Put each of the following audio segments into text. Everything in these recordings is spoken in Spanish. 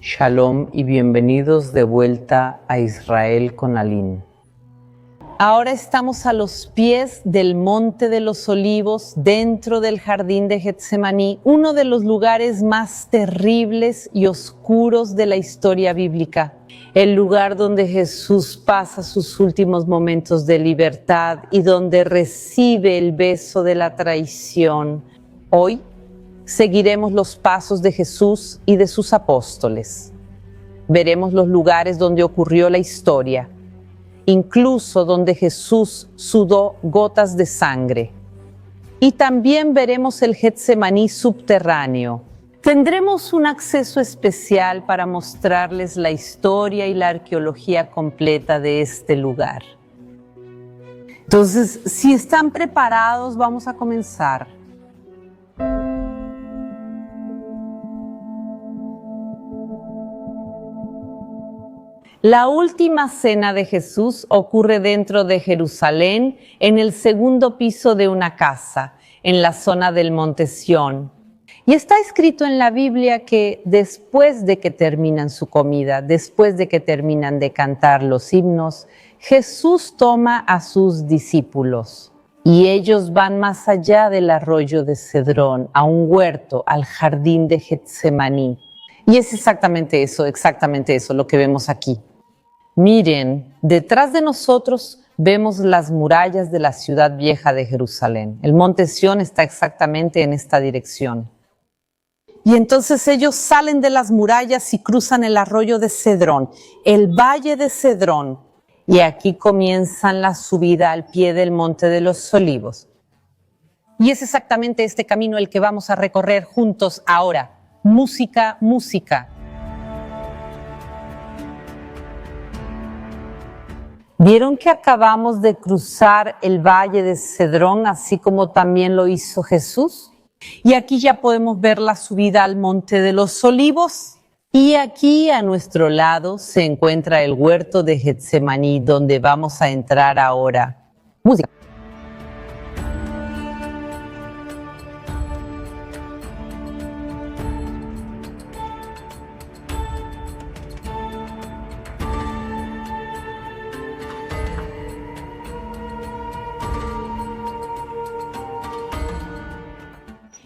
Shalom y bienvenidos de vuelta a Israel con Aline. Ahora estamos a los pies del Monte de los Olivos, dentro del jardín de Getsemaní, uno de los lugares más terribles y oscuros de la historia bíblica. El lugar donde Jesús pasa sus últimos momentos de libertad y donde recibe el beso de la traición. Hoy seguiremos los pasos de Jesús y de sus apóstoles. Veremos los lugares donde ocurrió la historia, incluso donde Jesús sudó gotas de sangre. Y también veremos el Getsemaní subterráneo. Tendremos un acceso especial para mostrarles la historia y la arqueología completa de este lugar. Entonces, si están preparados, vamos a comenzar. La última cena de Jesús ocurre dentro de Jerusalén, en el segundo piso de una casa, en la zona del Monte Sión. Y está escrito en la Biblia que después de que terminan su comida, después de que terminan de cantar los himnos, Jesús toma a sus discípulos y ellos van más allá del arroyo de Cedrón, a un huerto, al jardín de Getsemaní. Y es exactamente eso lo que vemos aquí. Miren, detrás de nosotros vemos las murallas de la ciudad vieja de Jerusalén. El Monte Sión está exactamente en esta dirección. Y entonces ellos salen de las murallas y cruzan el arroyo de Cedrón, el valle de Cedrón. Y aquí comienzan la subida al pie del Monte de los Olivos. Y es exactamente este camino el que vamos a recorrer juntos ahora. Música, música. ¿Vieron que acabamos de cruzar el valle de Cedrón, así como también lo hizo Jesús? Y aquí ya podemos ver la subida al Monte de los Olivos. Y aquí a nuestro lado se encuentra el huerto de Getsemaní, donde vamos a entrar ahora. Música.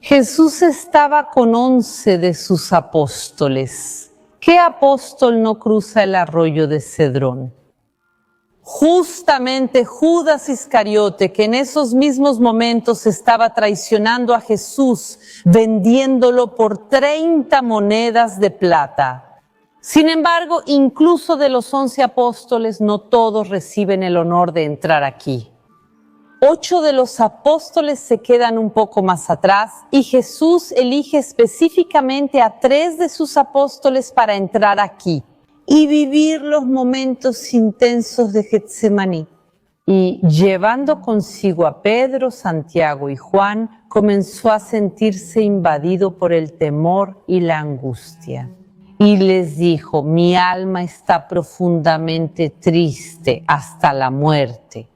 Jesús estaba con 11 de sus apóstoles. ¿Qué apóstol no cruza el arroyo de Cedrón? Justamente Judas Iscariote, que en esos mismos momentos estaba traicionando a Jesús, vendiéndolo por 30 monedas de plata. Sin embargo, incluso de los 11 apóstoles, no todos reciben el honor de entrar aquí. 8 de los apóstoles se quedan un poco más atrás y Jesús elige específicamente a 3 de sus apóstoles para entrar aquí y vivir los momentos intensos de Getsemaní. Y llevando consigo a Pedro, Santiago y Juan, comenzó a sentirse invadido por el temor y la angustia. Y les dijo: mi alma está profundamente triste hasta la muerte.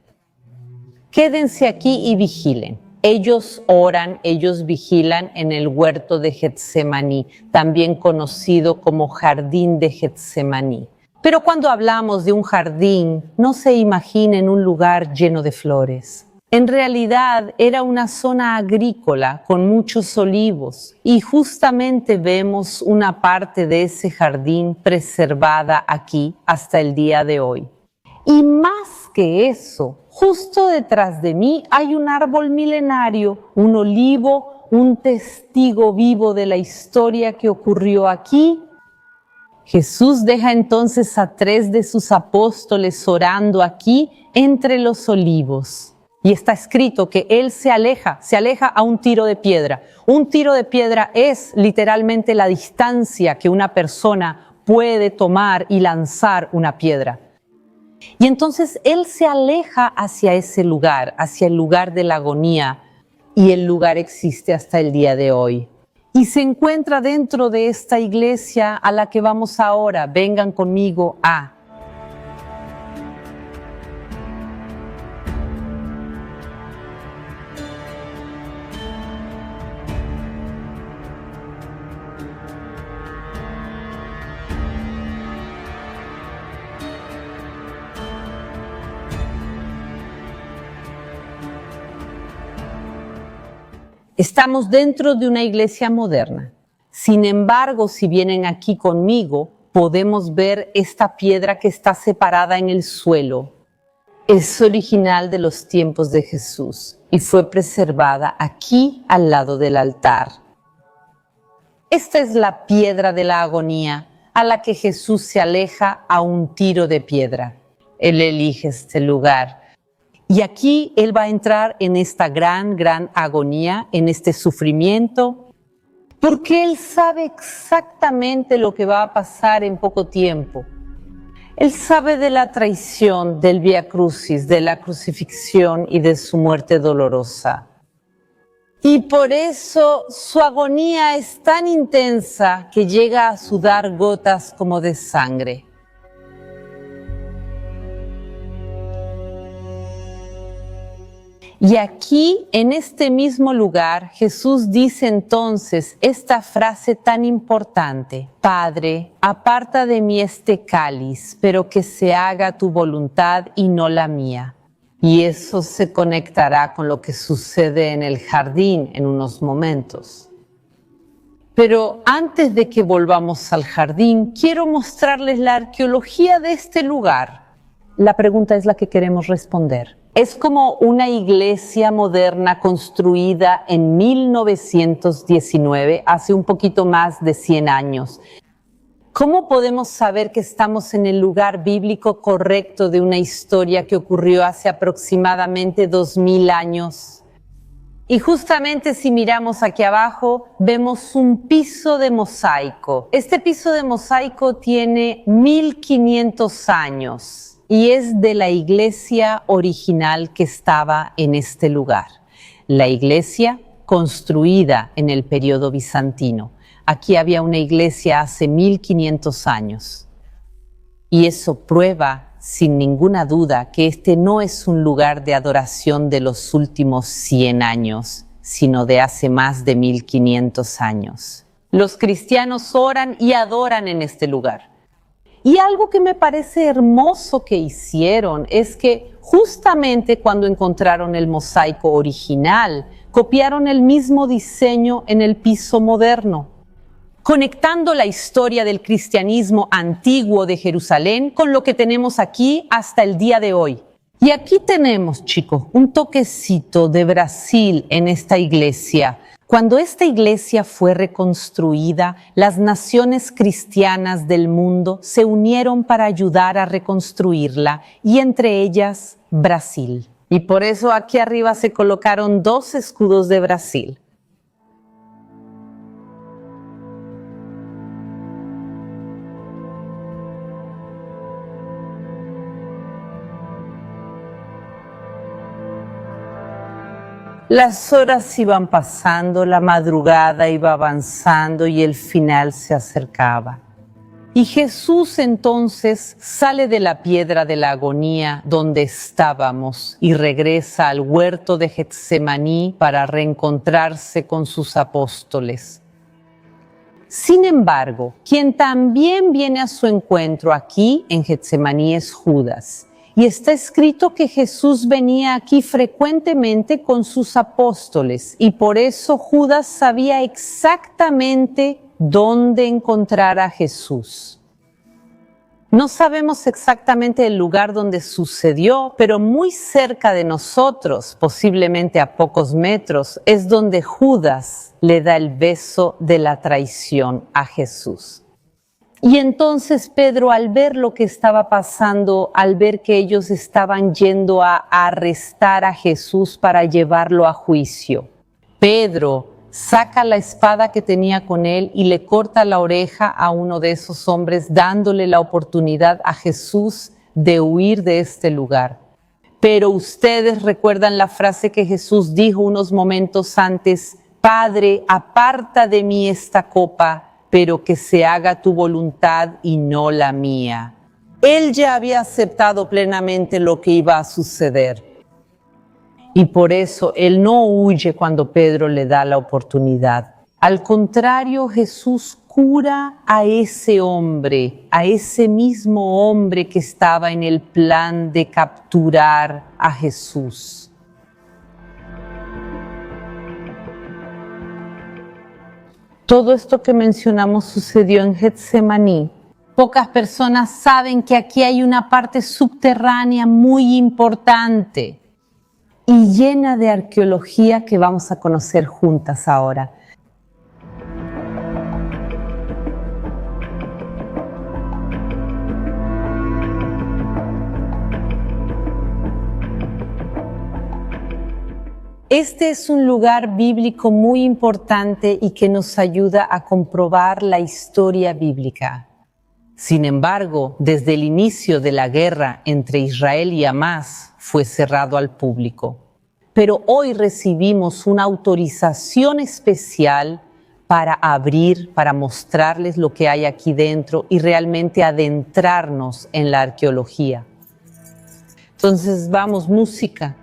Quédense aquí y vigilen. Ellos oran, ellos vigilan en el huerto de Getsemaní, también conocido como jardín de Getsemaní. Pero cuando hablamos de un jardín, no se imaginen un lugar lleno de flores. En realidad era una zona agrícola con muchos olivos y justamente vemos una parte de ese jardín preservada aquí hasta el día de hoy. Y más que eso, justo detrás de mí hay un árbol milenario, un olivo, un testigo vivo de la historia que ocurrió aquí. Jesús deja entonces a 3 de sus apóstoles orando aquí entre los olivos. Y está escrito que Él se aleja a un tiro de piedra. Un tiro de piedra es literalmente la distancia que una persona puede tomar y lanzar una piedra. Y entonces Él se aleja hacia ese lugar, hacia el lugar de la agonía, y el lugar existe hasta el día de hoy. Y se encuentra dentro de esta iglesia a la que vamos ahora. Vengan conmigo a... Estamos dentro de una iglesia moderna. Sin embargo, si vienen aquí conmigo, podemos ver esta piedra que está separada en el suelo. Es original de los tiempos de Jesús y fue preservada aquí al lado del altar. Esta es la piedra de la agonía a la que Jesús se aleja a un tiro de piedra. Él elige este lugar. Y aquí Él va a entrar en esta gran agonía, en este sufrimiento, porque Él sabe exactamente lo que va a pasar en poco tiempo. Él sabe de la traición, del Vía Crucis, de la crucifixión y de su muerte dolorosa. Y por eso su agonía es tan intensa que llega a sudar gotas como de sangre. Y aquí, en este mismo lugar, Jesús dice entonces esta frase tan importante: Padre, aparta de mí este cáliz, pero que se haga tu voluntad y no la mía. Y eso se conectará con lo que sucede en el jardín en unos momentos. Pero antes de que volvamos al jardín, quiero mostrarles la arqueología de este lugar. La pregunta es la que queremos responder. Es como una iglesia moderna construida en 1919, hace un poquito más de 100 años. ¿Cómo podemos saber que estamos en el lugar bíblico correcto de una historia que ocurrió hace aproximadamente 2000 años? Y justamente si miramos aquí abajo, vemos un piso de mosaico. Este piso de mosaico tiene 1500 años. Y es de la iglesia original que estaba en este lugar. La iglesia construida en el periodo bizantino. Aquí había una iglesia hace 1500 años. Y eso prueba, sin ninguna duda, que este no es un lugar de adoración de los últimos 100 años, sino de hace más de 1500 años. Los cristianos oran y adoran en este lugar. Y algo que me parece hermoso que hicieron es que justamente cuando encontraron el mosaico original, copiaron el mismo diseño en el piso moderno, conectando la historia del cristianismo antiguo de Jerusalén con lo que tenemos aquí hasta el día de hoy. Y aquí tenemos, chicos, un toquecito de Brasil en esta iglesia. Cuando esta iglesia fue reconstruida, las naciones cristianas del mundo se unieron para ayudar a reconstruirla, y entre ellas Brasil. Y por eso aquí arriba se colocaron 2 escudos de Brasil. Las horas iban pasando, la madrugada iba avanzando y el final se acercaba. Y Jesús entonces sale de la piedra de la agonía donde estábamos y regresa al huerto de Getsemaní para reencontrarse con sus apóstoles. Sin embargo, quien también viene a su encuentro aquí en Getsemaní es Judas. Y está escrito que Jesús venía aquí frecuentemente con sus apóstoles y por eso Judas sabía exactamente dónde encontrar a Jesús. No sabemos exactamente el lugar donde sucedió, pero muy cerca de nosotros, posiblemente a pocos metros, es donde Judas le da el beso de la traición a Jesús. Y entonces Pedro, al ver lo que estaba pasando, al ver que ellos estaban yendo a arrestar a Jesús para llevarlo a juicio, Pedro saca la espada que tenía con él y le corta la oreja a uno de esos hombres, dándole la oportunidad a Jesús de huir de este lugar. Pero ustedes recuerdan la frase que Jesús dijo unos momentos antes: Padre, aparta de mí esta copa, pero que se haga tu voluntad y no la mía. Él ya había aceptado plenamente lo que iba a suceder. Y por eso él no huye cuando Pedro le da la oportunidad. Al contrario, Jesús cura a ese hombre, a ese mismo hombre que estaba en el plan de capturar a Jesús. Todo esto que mencionamos sucedió en Getsemaní. Pocas personas saben que aquí hay una parte subterránea muy importante y llena de arqueología que vamos a conocer juntas ahora. Este es un lugar bíblico muy importante y que nos ayuda a comprobar la historia bíblica. Sin embargo, desde el inicio de la guerra entre Israel y Hamás fue cerrado al público. Pero hoy recibimos una autorización especial para abrir, para mostrarles lo que hay aquí dentro y realmente adentrarnos en la arqueología. Entonces, vamos, música.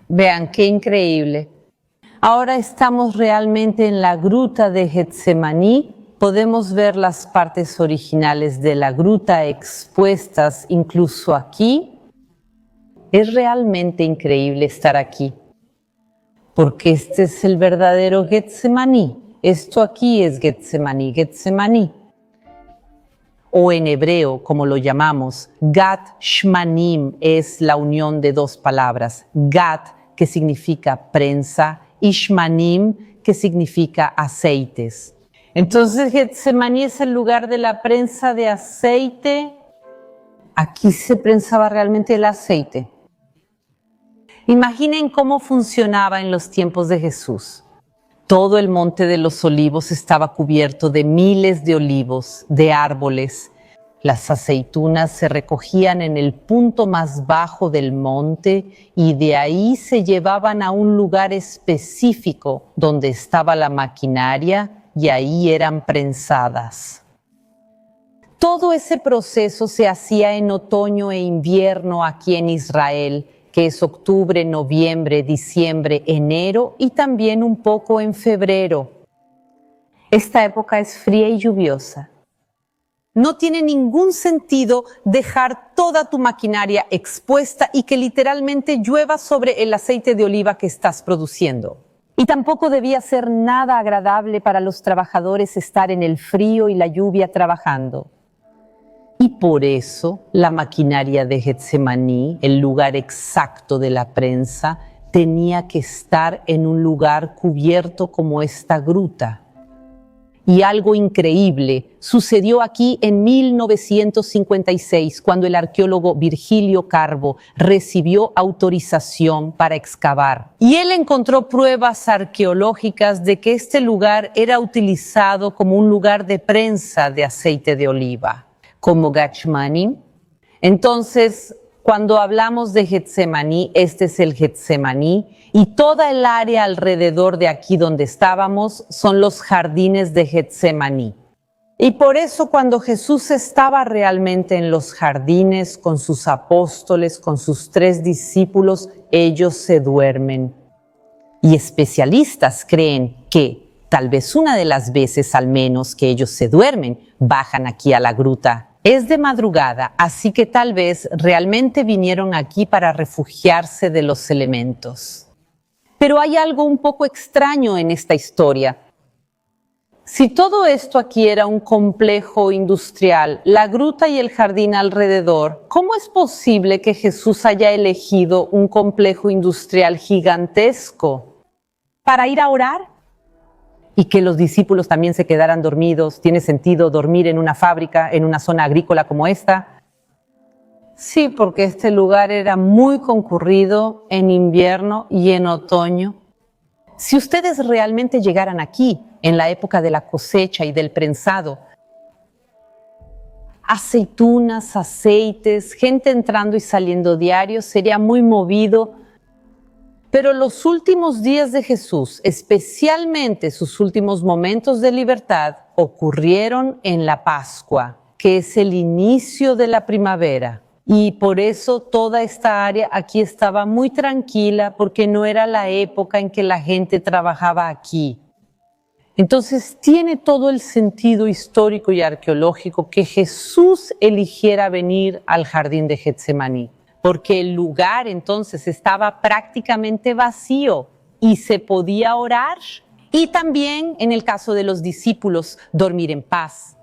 Vean, qué increíble. Ahora estamos realmente en la gruta de Getsemaní. Podemos ver las partes originales de la gruta expuestas incluso aquí. Es realmente increíble estar aquí, porque este es el verdadero Getsemaní. Esto aquí es Getsemaní, Getsemaní. O en hebreo, como lo llamamos, Gat Shmanim es la unión de dos palabras. Gat, que significa prensa, y Shmanim, que significa aceites. Entonces, Getsemaní es el lugar de la prensa de aceite. Aquí se prensaba realmente el aceite. Imaginen cómo funcionaba en los tiempos de Jesús. Todo el monte de los olivos estaba cubierto de miles de olivos, de árboles. Las aceitunas se recogían en el punto más bajo del monte y de ahí se llevaban a un lugar específico donde estaba la maquinaria y ahí eran prensadas. Todo ese proceso se hacía en otoño e invierno aquí en Israel, que es octubre, noviembre, diciembre, enero y también un poco en febrero. Esta época es fría y lluviosa. No tiene ningún sentido dejar toda tu maquinaria expuesta y que literalmente llueva sobre el aceite de oliva que estás produciendo. Y tampoco debía ser nada agradable para los trabajadores estar en el frío y la lluvia trabajando. Y por eso la maquinaria de Getsemaní, el lugar exacto de la prensa, tenía que estar en un lugar cubierto como esta gruta. Y algo increíble sucedió aquí en 1956, cuando el arqueólogo Virgilio Carbo recibió autorización para excavar. Y él encontró pruebas arqueológicas de que este lugar era utilizado como un lugar de prensa de aceite de oliva, como Gat Shmanim. Entonces, cuando hablamos de Getsemaní, este es el Getsemaní y toda el área alrededor de aquí donde estábamos son los jardines de Getsemaní. Y por eso cuando Jesús estaba realmente en los jardines con sus apóstoles, con sus 3 discípulos, ellos se duermen. Y especialistas creen que tal vez una de las veces al menos que ellos se duermen, bajan aquí a la gruta. Es de madrugada, así que tal vez realmente vinieron aquí para refugiarse de los elementos. Pero hay algo un poco extraño en esta historia. Si todo esto aquí era un complejo industrial, la gruta y el jardín alrededor, ¿cómo es posible que Jesús haya elegido un complejo industrial gigantesco para ir a orar? Y que los discípulos también se quedaran dormidos. ¿Tiene sentido dormir en una fábrica, en una zona agrícola como esta? Sí, porque este lugar era muy concurrido en invierno y en otoño. Si ustedes realmente llegaran aquí, en la época de la cosecha y del prensado, aceitunas, aceites, gente entrando y saliendo diario, sería muy movido. Pero los últimos días de Jesús, especialmente sus últimos momentos de libertad, ocurrieron en la Pascua, que es el inicio de la primavera. Y por eso toda esta área aquí estaba muy tranquila, porque no era la época en que la gente trabajaba aquí. Entonces tiene todo el sentido histórico y arqueológico que Jesús eligiera venir al jardín de Getsemaní, porque el lugar entonces estaba prácticamente vacío y se podía orar, y también en el caso de los discípulos dormir en paz.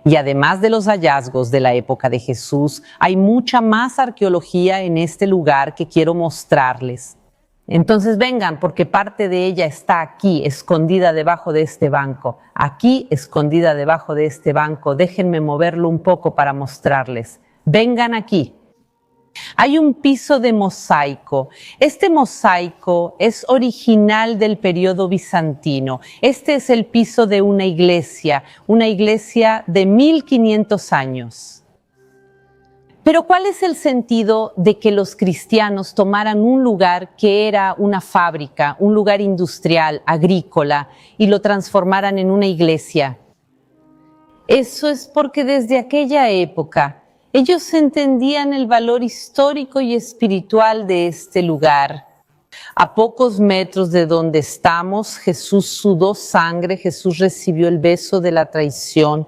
Y además de los hallazgos de la época de Jesús, hay mucha más arqueología en este lugar que quiero mostrarles. Entonces vengan, porque parte de ella está aquí, escondida debajo de este banco. Aquí, escondida debajo de este banco. Déjenme moverlo un poco para mostrarles. Vengan aquí. Hay un piso de mosaico. Este mosaico es original del periodo bizantino. Este es el piso de una iglesia de 1500 años. Pero ¿cuál es el sentido de que los cristianos tomaran un lugar que era una fábrica, un lugar industrial, agrícola, y lo transformaran en una iglesia? Eso es porque desde aquella época ellos entendían el valor histórico y espiritual de este lugar. A pocos metros de donde estamos, Jesús sudó sangre, Jesús recibió el beso de la traición.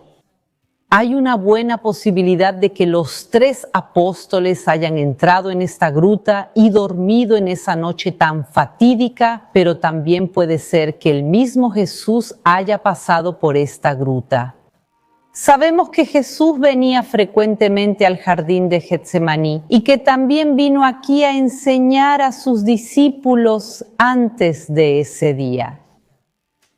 Hay una buena posibilidad de que los 3 apóstoles hayan entrado en esta gruta y dormido en esa noche tan fatídica, pero también puede ser que el mismo Jesús haya pasado por esta gruta. Sabemos que Jesús venía frecuentemente al jardín de Getsemaní y que también vino aquí a enseñar a sus discípulos antes de ese día.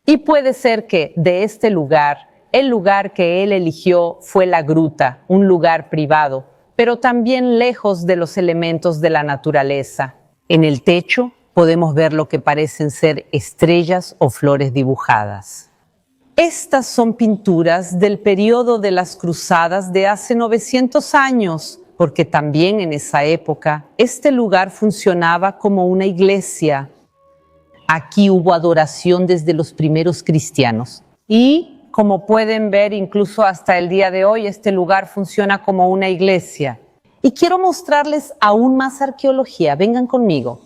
Y puede ser que de este lugar, el lugar que él eligió fue la gruta, un lugar privado, pero también lejos de los elementos de la naturaleza. En el techo podemos ver lo que parecen ser estrellas o flores dibujadas. Estas son pinturas del periodo de las cruzadas de hace 900 años, porque también en esa época este lugar funcionaba como una iglesia. Aquí hubo adoración desde los primeros cristianos y, como pueden ver, incluso hasta el día de hoy este lugar funciona como una iglesia. Y quiero mostrarles aún más arqueología. Vengan conmigo.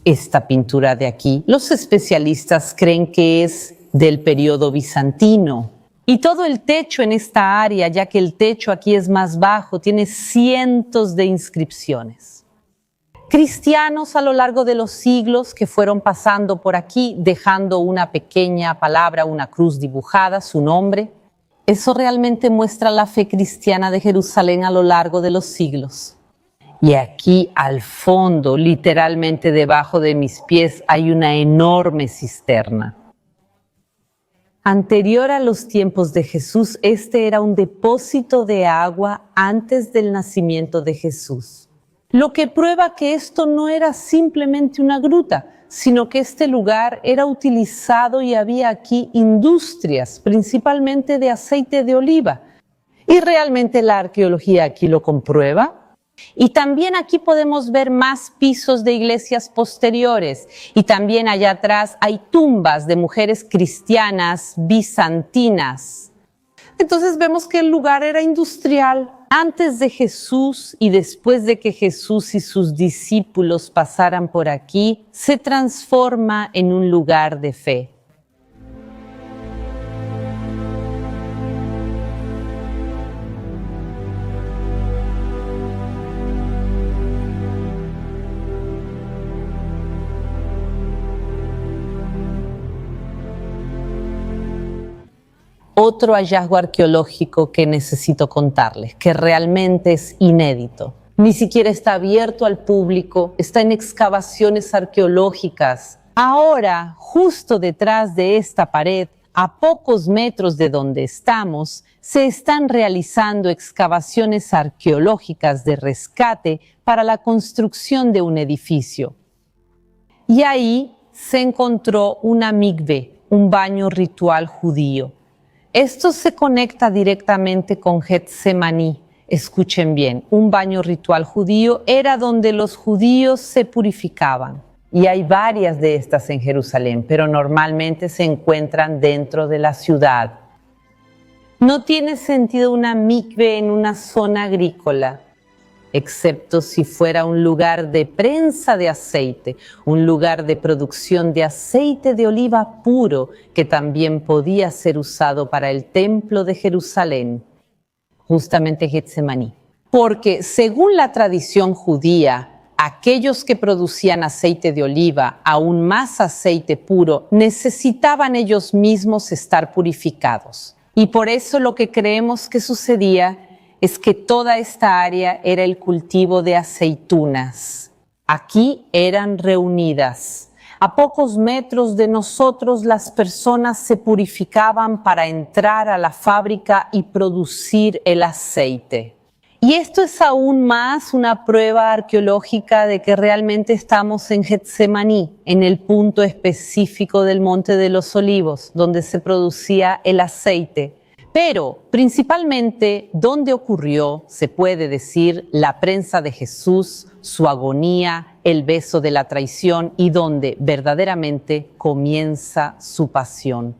Esta pintura de aquí, los especialistas creen que es del periodo bizantino. Y todo el techo en esta área, ya que el techo aquí es más bajo, tiene cientos de inscripciones. Cristianos a lo largo de los siglos que fueron pasando por aquí, dejando una pequeña palabra, una cruz dibujada, su nombre. Eso realmente muestra la fe cristiana de Jerusalén a lo largo de los siglos. Y aquí al fondo, literalmente debajo de mis pies, hay una enorme cisterna. Anterior a los tiempos de Jesús, este era un depósito de agua antes del nacimiento de Jesús. Lo que prueba que esto no era simplemente una gruta, sino que este lugar era utilizado y había aquí industrias, principalmente de aceite de oliva. Y realmente la arqueología aquí lo comprueba. Y también aquí podemos ver más pisos de iglesias posteriores. Y también allá atrás hay tumbas de mujeres cristianas bizantinas. Entonces vemos que el lugar era industrial. Antes de Jesús y después de que Jesús y sus discípulos pasaran por aquí, se transforma en un lugar de fe. Otro hallazgo arqueológico que necesito contarles, que realmente es inédito. Ni siquiera está abierto al público, está en excavaciones arqueológicas. Ahora, justo detrás de esta pared, a pocos metros de donde estamos, se están realizando excavaciones arqueológicas de rescate para la construcción de un edificio. Y ahí se encontró una mikve, un baño ritual judío. Esto se conecta directamente con Getsemaní. Escuchen bien, un baño ritual judío era donde los judíos se purificaban. Y hay varias de estas en Jerusalén, pero normalmente se encuentran dentro de la ciudad. No tiene sentido una mikve en una zona agrícola, excepto si fuera un lugar de prensa de aceite, un lugar de producción de aceite de oliva puro que también podía ser usado para el templo de Jerusalén, justamente Getsemaní. Porque según la tradición judía, aquellos que producían aceite de oliva, aún más aceite puro, necesitaban ellos mismos estar purificados. Y por eso lo que creemos que sucedía es que toda esta área era el cultivo de aceitunas. Aquí eran reunidas. A pocos metros de nosotros las personas se purificaban para entrar a la fábrica y producir el aceite. Y esto es aún más una prueba arqueológica de que realmente estamos en Getsemaní, en el punto específico del Monte de los Olivos, donde se producía el aceite. Pero principalmente donde ocurrió, se puede decir, la prensa de Jesús, su agonía, el beso de la traición y donde verdaderamente comienza su pasión.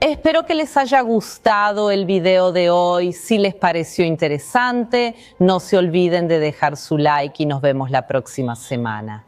Espero que les haya gustado el video de hoy. Si les pareció interesante, no se olviden de dejar su like y nos vemos la próxima semana.